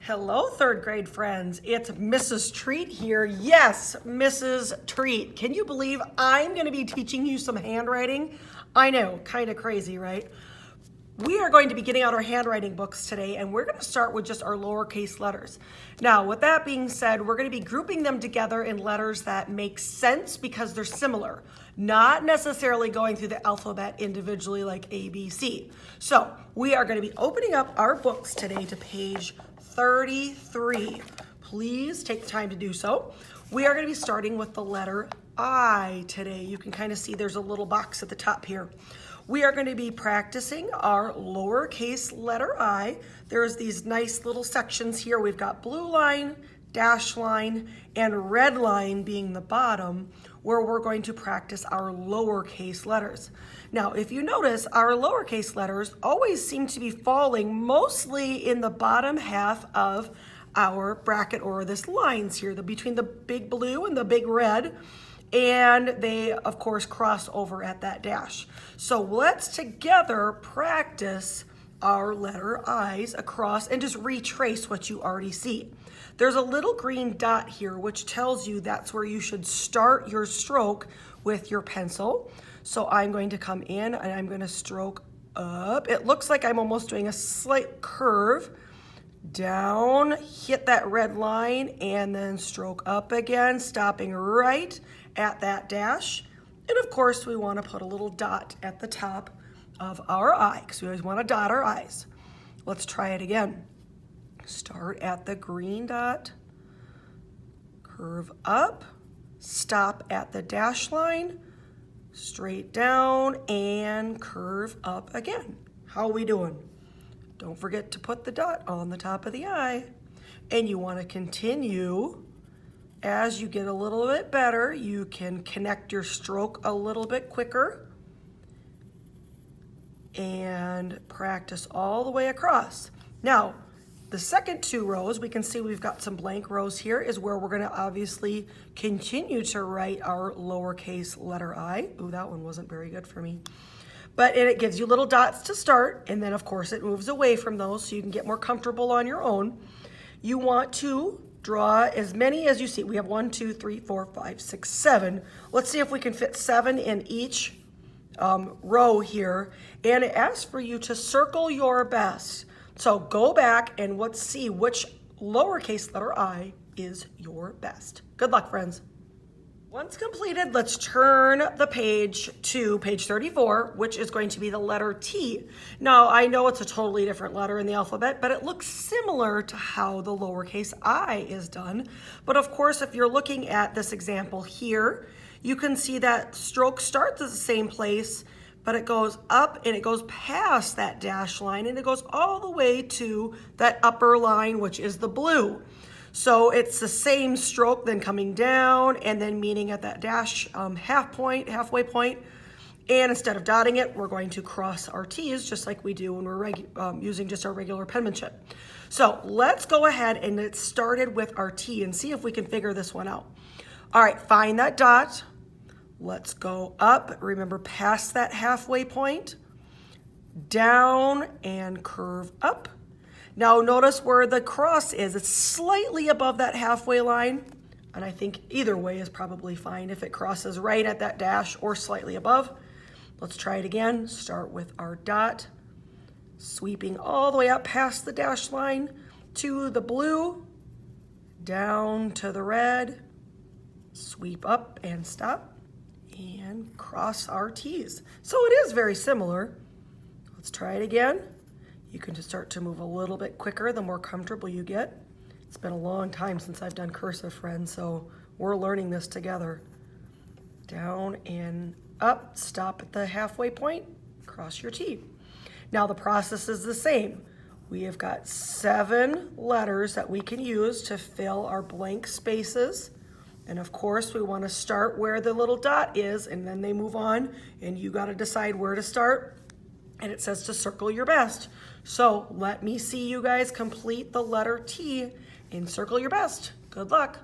Hello, third grade friends. It's Mrs. Treat here. Yes, Mrs. Treat. Can you believe I'm going to be teaching you some handwriting? I know, kind of crazy, right? We are going to be getting out our handwriting books today, and we're going to start with just our lowercase letters. Now, with that being said, we're going to be grouping them together in letters that make sense because they're similar, not necessarily going through the alphabet individually like A, B, C. So we are going to be opening up our books today to page 33. Please take the time to do so. We are going to be starting with the letter I today. You can kind of see there's a little box at the top here. We are going to be practicing our lowercase letter I. There's these nice little sections here. We've got blue line, dash line, and red line being the bottom, where we're going to practice our lowercase letters. Now, if you notice, our lowercase letters always seem to be falling mostly in the bottom half of our bracket or this lines here, between the big blue and the big red. And they, of course, cross over at that dash. So let's together practice our letter I's across and just retrace what you already see. There's a little green dot here which tells you that's where you should start your stroke with your pencil. So I'm going to come in and I'm going to stroke up. It looks like I'm almost doing a slight curve. Down, hit that red line, and then stroke up again, stopping right at that dash. And of course, we want to put a little dot at the top of our I, because we always want to dot our I's. Let's try it again. Start at the green dot, curve up, stop at the dash line, straight down, and curve up again. How are we doing? Don't forget to put the dot on the top of the I. And you want to continue. As you get a little bit better, you can connect your stroke a little bit quicker and practice all the way across. Now, the second two rows, we can see we've got some blank rows here, is where we're going to obviously continue to write our lowercase letter I. Ooh, that one wasn't very good for me. But it gives you little dots to start, and then of course it moves away from those so you can get more comfortable on your own. You want to draw as many as you see. We have 1, 2, 3, 4, 5, 6, 7. Let's see if we can fit 7 in each row here. And it asks for you to circle your best. So go back and let's see which lowercase letter I is your best. Good luck, friends. Once completed, let's turn the page to page 34, which is going to be the letter T. Now, I know it's a totally different letter in the alphabet, but it looks similar to how the lowercase I is done. But of course, if you're looking at this example here, you can see that stroke starts at the same place, but it goes up and it goes past that dash line and it goes all the way to that upper line, which is the blue. So it's the same stroke then coming down and then meeting at that dash halfway point. And instead of dotting it, we're going to cross our T's just like we do when we're using just our regular penmanship. So let's go ahead and get started with our T and see if we can figure this one out. All right, find that dot. Let's go up. Remember, past that halfway point, down and curve up. Now notice where the cross is. It's slightly above that halfway line, and I think either way is probably fine if it crosses right at that dash or slightly above. Let's try it again. Start with our dot, sweeping all the way up past the dash line to the blue, down to the red, sweep up and stop, and cross our T's. So it is very similar. Let's try it again. You can just start to move a little bit quicker the more comfortable you get. It's been a long time since I've done cursive, friends, so we're learning this together. Down and up, stop at the halfway point, cross your T. Now the process is the same. We have got 7 letters that we can use to fill our blank spaces. And of course, we want to start where the little dot is, and then they move on, and you got to decide where to start. And it says to circle your best. So let me see you guys complete the letter T and circle your best. Good luck.